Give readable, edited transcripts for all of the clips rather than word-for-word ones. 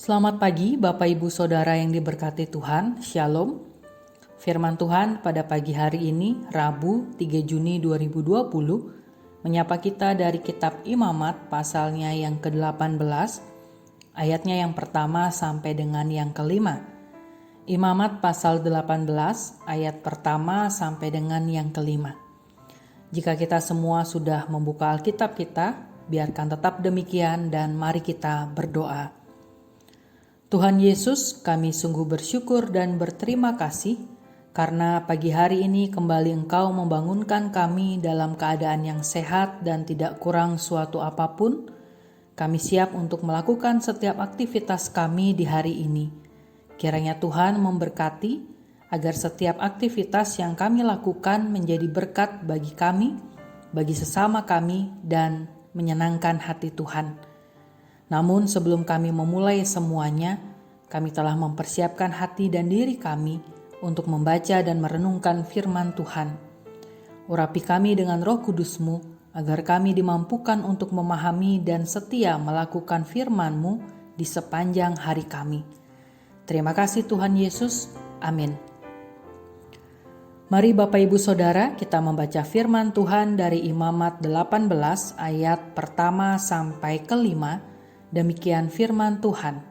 Selamat pagi Bapak Ibu Saudara yang diberkati Tuhan, Shalom. Firman Tuhan pada pagi hari ini, Rabu 3 Juni 2020, menyapa kita dari kitab Imamat pasalnya yang ke-18, ayatnya yang pertama sampai dengan yang kelima. Imamat pasal 18, ayat pertama sampai dengan yang kelima. Jika kita semua sudah membuka Alkitab kita, biarkan tetap demikian dan mari kita berdoa. Tuhan Yesus, kami sungguh bersyukur dan berterima kasih karena pagi hari ini kembali Engkau membangunkan kami dalam keadaan yang sehat dan tidak kurang suatu apapun. Kami siap untuk melakukan setiap aktivitas kami di hari ini. Kiranya Tuhan memberkati agar setiap aktivitas yang kami lakukan menjadi berkat bagi kami, bagi sesama kami, dan menyenangkan hati Tuhan. Namun sebelum kami memulai semuanya, kami telah mempersiapkan hati dan diri kami untuk membaca dan merenungkan firman Tuhan. Urapi kami dengan Roh Kudus-Mu, agar kami dimampukan untuk memahami dan setia melakukan firman-Mu di sepanjang hari kami. Terima kasih Tuhan Yesus. Amin. Mari Bapak Ibu Saudara, kita membaca firman Tuhan dari Imamat 18 ayat pertama sampai kelima. Demikian firman Tuhan.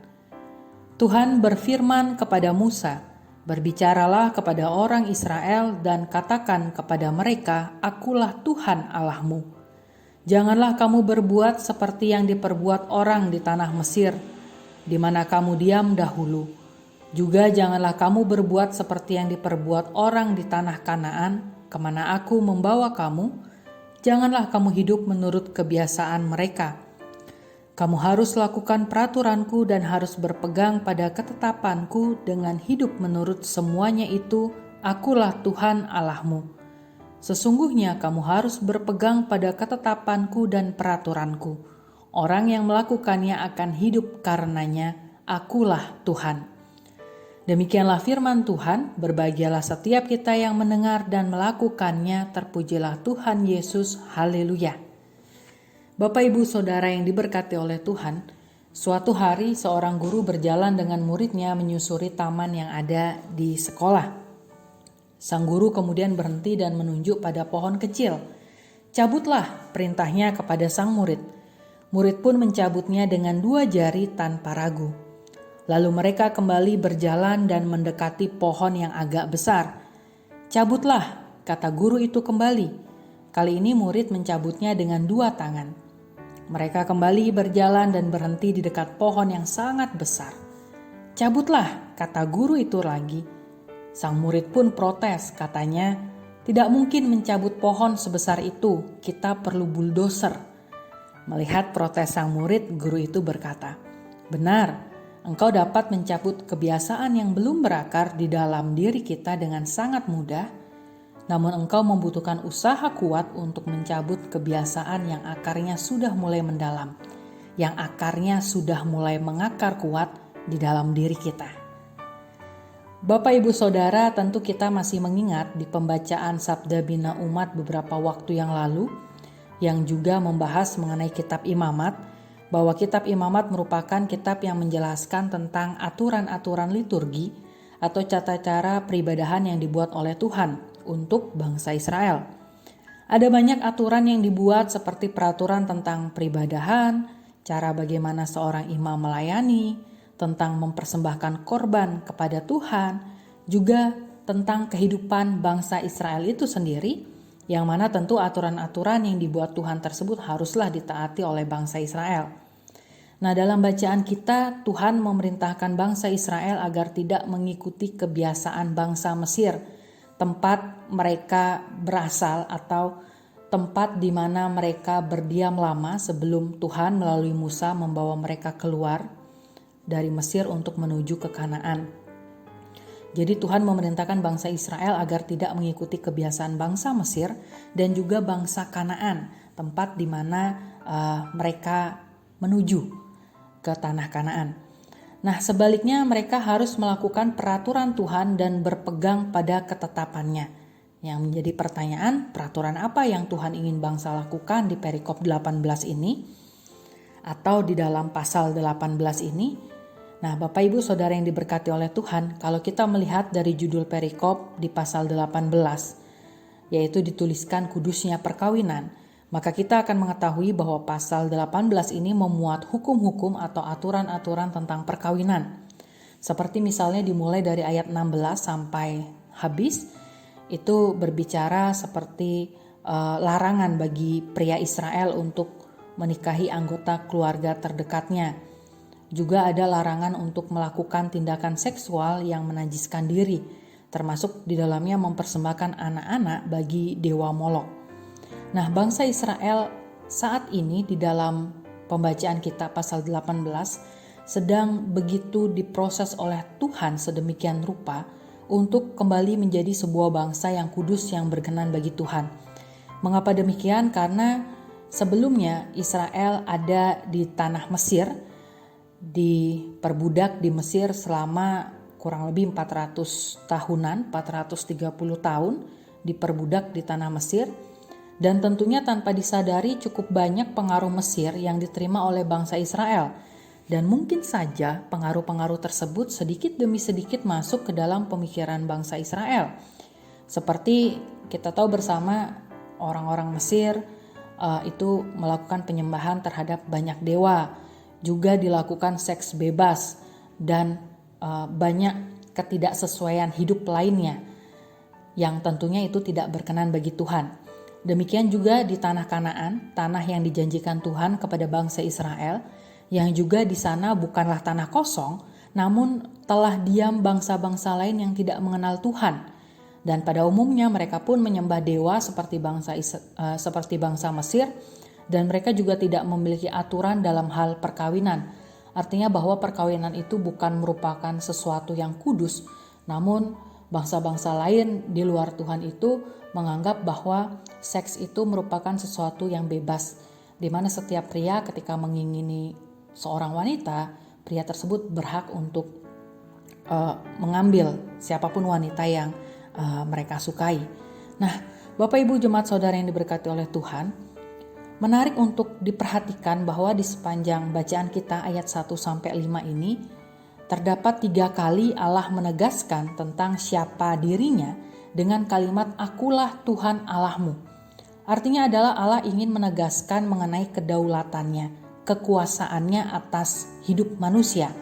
Tuhan berfirman kepada Musa, "Berbicaralah kepada orang Israel dan katakan kepada mereka, Akulah Tuhan Allahmu. Janganlah kamu berbuat seperti yang diperbuat orang di tanah Mesir, di mana kamu diam dahulu. Juga janganlah kamu berbuat seperti yang diperbuat orang di tanah Kanaan, kemana aku membawa kamu. Janganlah kamu hidup menurut kebiasaan mereka. Kamu harus lakukan peraturanku dan harus berpegang pada ketetapanku dengan hidup menurut semuanya itu. Akulah Tuhan Allahmu. Sesungguhnya kamu harus berpegang pada ketetapanku dan peraturanku. Orang yang melakukannya akan hidup karenanya. Akulah Tuhan." Demikianlah firman Tuhan. Berbahagialah setiap kita yang mendengar dan melakukannya. Terpujilah Tuhan Yesus. Haleluya. Bapak Ibu Saudara yang diberkati oleh Tuhan, suatu hari seorang guru berjalan dengan muridnya menyusuri taman yang ada di sekolah. Sang guru kemudian berhenti dan menunjuk pada pohon kecil. "Cabutlah," perintahnya kepada sang murid. Murid pun mencabutnya dengan 2 jari tanpa ragu. Lalu mereka kembali berjalan dan mendekati pohon yang agak besar. "Cabutlah," kata guru itu kembali. Kali ini murid mencabutnya dengan 2 tangan. Mereka kembali berjalan dan berhenti di dekat pohon yang sangat besar. "Cabutlah," kata guru itu lagi. Sang murid pun protes, katanya, "Tidak mungkin mencabut pohon sebesar itu, kita perlu bulldozer." Melihat protes sang murid, guru itu berkata, "Benar, engkau dapat mencabut kebiasaan yang belum berakar di dalam diri kita dengan sangat mudah. Namun engkau membutuhkan usaha kuat untuk mencabut kebiasaan yang akarnya sudah mulai mendalam, yang akarnya sudah mulai mengakar kuat di dalam diri kita." Bapak Ibu Saudara, tentu kita masih mengingat di pembacaan Sabda Bina Umat beberapa waktu yang lalu, yang juga membahas mengenai kitab Imamat, bahwa kitab Imamat merupakan kitab yang menjelaskan tentang aturan-aturan liturgi atau tata cara peribadahan yang dibuat oleh Tuhan untuk bangsa Israel. Ada banyak aturan yang dibuat seperti peraturan tentang peribadahan, cara bagaimana seorang imam melayani, tentang mempersembahkan korban kepada Tuhan, juga tentang kehidupan bangsa Israel itu sendiri, yang mana tentu aturan-aturan yang dibuat Tuhan tersebut haruslah ditaati oleh bangsa Israel. Nah, dalam bacaan kita, Tuhan memerintahkan bangsa Israel agar tidak mengikuti kebiasaan bangsa Mesir, tempat mereka berasal atau tempat di mana mereka berdiam lama sebelum Tuhan melalui Musa membawa mereka keluar dari Mesir untuk menuju ke Kanaan. Jadi Tuhan memerintahkan bangsa Israel agar tidak mengikuti kebiasaan bangsa Mesir dan juga bangsa Kanaan, tempat di mana mereka menuju ke tanah Kanaan. Nah, sebaliknya mereka harus melakukan peraturan Tuhan dan berpegang pada ketetapannya. Yang menjadi pertanyaan, peraturan apa yang Tuhan ingin bangsa lakukan di perikop 18 ini? Atau di dalam pasal 18 ini? Nah, Bapak Ibu Saudara yang diberkati oleh Tuhan, kalau kita melihat dari judul perikop di pasal 18, yaitu dituliskan kudusnya perkawinan, maka kita akan mengetahui bahwa pasal 18 ini memuat hukum-hukum atau aturan-aturan tentang perkawinan. Seperti misalnya dimulai dari ayat 16 sampai habis, itu berbicara seperti larangan bagi pria Israel untuk menikahi anggota keluarga terdekatnya. Juga ada larangan untuk melakukan tindakan seksual yang menajiskan diri, termasuk di dalamnya mempersembahkan anak-anak bagi dewa Molok. Nah, bangsa Israel saat ini di dalam pembacaan kita pasal 18 sedang begitu diproses oleh Tuhan sedemikian rupa untuk kembali menjadi sebuah bangsa yang kudus yang berkenan bagi Tuhan. Mengapa demikian? Karena sebelumnya Israel ada di tanah Mesir, diperbudak di Mesir selama kurang lebih 400 tahunan, 430 tahun diperbudak di tanah Mesir, dan tentunya tanpa disadari cukup banyak pengaruh Mesir yang diterima oleh bangsa Israel, dan mungkin saja pengaruh-pengaruh tersebut sedikit demi sedikit masuk ke dalam pemikiran bangsa Israel. Seperti kita tahu bersama, orang-orang Mesir itu melakukan penyembahan terhadap banyak dewa, juga dilakukan seks bebas dan banyak ketidaksesuaian hidup lainnya yang tentunya itu tidak berkenan bagi Tuhan. Demikian juga di tanah Kanaan, tanah yang dijanjikan Tuhan kepada bangsa Israel, yang juga di sana bukanlah tanah kosong, namun telah diam bangsa-bangsa lain yang tidak mengenal Tuhan. Dan pada umumnya mereka pun menyembah dewa seperti bangsa Mesir, dan mereka juga tidak memiliki aturan dalam hal perkawinan. Artinya bahwa perkawinan itu bukan merupakan sesuatu yang kudus, namun bangsa-bangsa lain di luar Tuhan itu menganggap bahwa seks itu merupakan sesuatu yang bebas, di mana setiap pria ketika mengingini seorang wanita, pria tersebut berhak untuk mengambil siapapun wanita yang mereka sukai. Nah, Bapak Ibu jemaat saudara yang diberkati oleh Tuhan, menarik untuk diperhatikan bahwa di sepanjang bacaan kita ayat 1-5 ini terdapat 3 kali Allah menegaskan tentang siapa dirinya dengan kalimat akulah Tuhan Allahmu. Artinya adalah Allah ingin menegaskan mengenai kedaulatannya, kekuasaannya atas hidup manusia.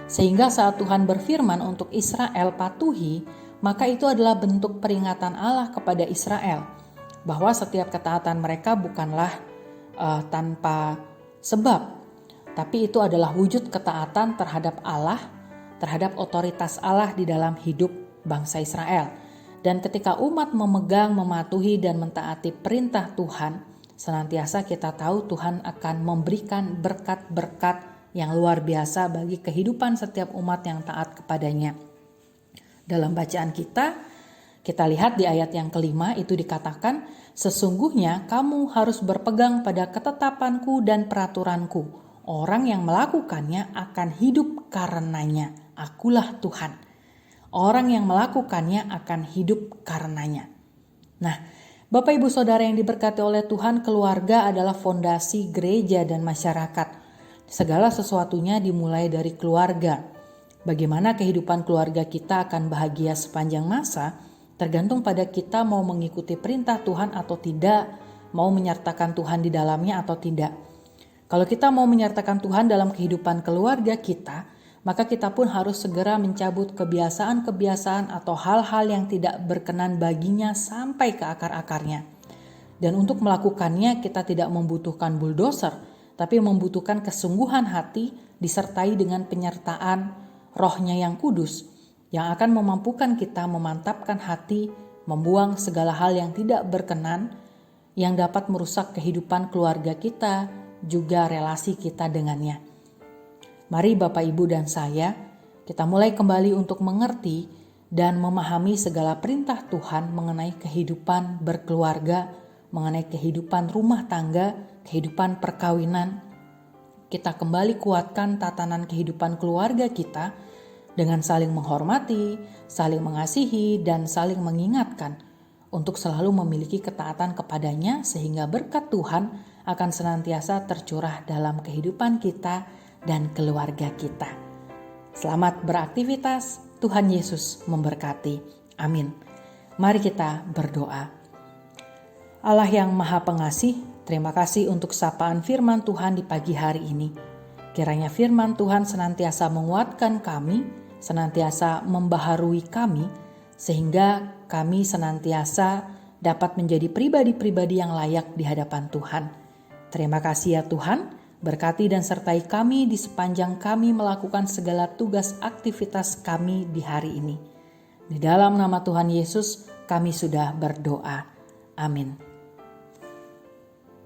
Sehingga saat Tuhan berfirman untuk Israel patuhi, maka itu adalah bentuk peringatan Allah kepada Israel bahwa setiap ketaatan mereka bukanlah tanpa sebab, tapi itu adalah wujud ketaatan terhadap Allah, terhadap otoritas Allah di dalam hidup bangsa Israel. Dan ketika umat memegang, mematuhi dan mentaati perintah Tuhan, senantiasa kita tahu Tuhan akan memberikan berkat-berkat yang luar biasa bagi kehidupan setiap umat yang taat kepadanya. Dalam bacaan kita lihat di ayat yang kelima itu dikatakan, sesungguhnya kamu harus berpegang pada ketetapanku dan peraturanku. Orang yang melakukannya akan hidup karenanya. Akulah Tuhan. Orang yang melakukannya akan hidup karenanya. Nah, Bapak Ibu Saudara yang diberkati oleh Tuhan, keluarga adalah fondasi gereja dan masyarakat. Segala sesuatunya dimulai dari keluarga. Bagaimana kehidupan keluarga kita akan bahagia sepanjang masa, tergantung pada kita mau mengikuti perintah Tuhan atau tidak, mau menyertakan Tuhan di dalamnya atau tidak. Kalau kita mau menyertakan Tuhan dalam kehidupan keluarga kita, maka kita pun harus segera mencabut kebiasaan-kebiasaan atau hal-hal yang tidak berkenan baginya sampai ke akar-akarnya. Dan untuk melakukannya kita tidak membutuhkan bulldozer, tapi membutuhkan kesungguhan hati disertai dengan penyertaan Roh-Nya yang kudus, yang akan memampukan kita memantapkan hati, membuang segala hal yang tidak berkenan, yang dapat merusak kehidupan keluarga kita, juga relasi kita dengannya. Mari Bapak Ibu dan saya, kita mulai kembali untuk mengerti dan memahami segala perintah Tuhan mengenai kehidupan berkeluarga, mengenai kehidupan rumah tangga, kehidupan perkawinan. Kita kembali kuatkan tatanan kehidupan keluarga kita dengan saling menghormati, saling mengasihi, dan saling mengingatkan untuk selalu memiliki ketaatan kepadanya sehingga berkat Tuhan akan senantiasa tercurah dalam kehidupan kita dan keluarga kita. Selamat beraktivitas, Tuhan Yesus memberkati. Amin. Mari kita berdoa. Allah yang Maha Pengasih, terima kasih untuk sapaan firman Tuhan di pagi hari ini. Kiranya firman Tuhan senantiasa menguatkan kami, senantiasa membaharui kami, sehingga kami senantiasa dapat menjadi pribadi-pribadi yang layak di hadapan Tuhan. Terima kasih ya Tuhan, berkati dan sertai kami di sepanjang kami melakukan segala tugas aktivitas kami di hari ini. Di dalam nama Tuhan Yesus, kami sudah berdoa. Amin.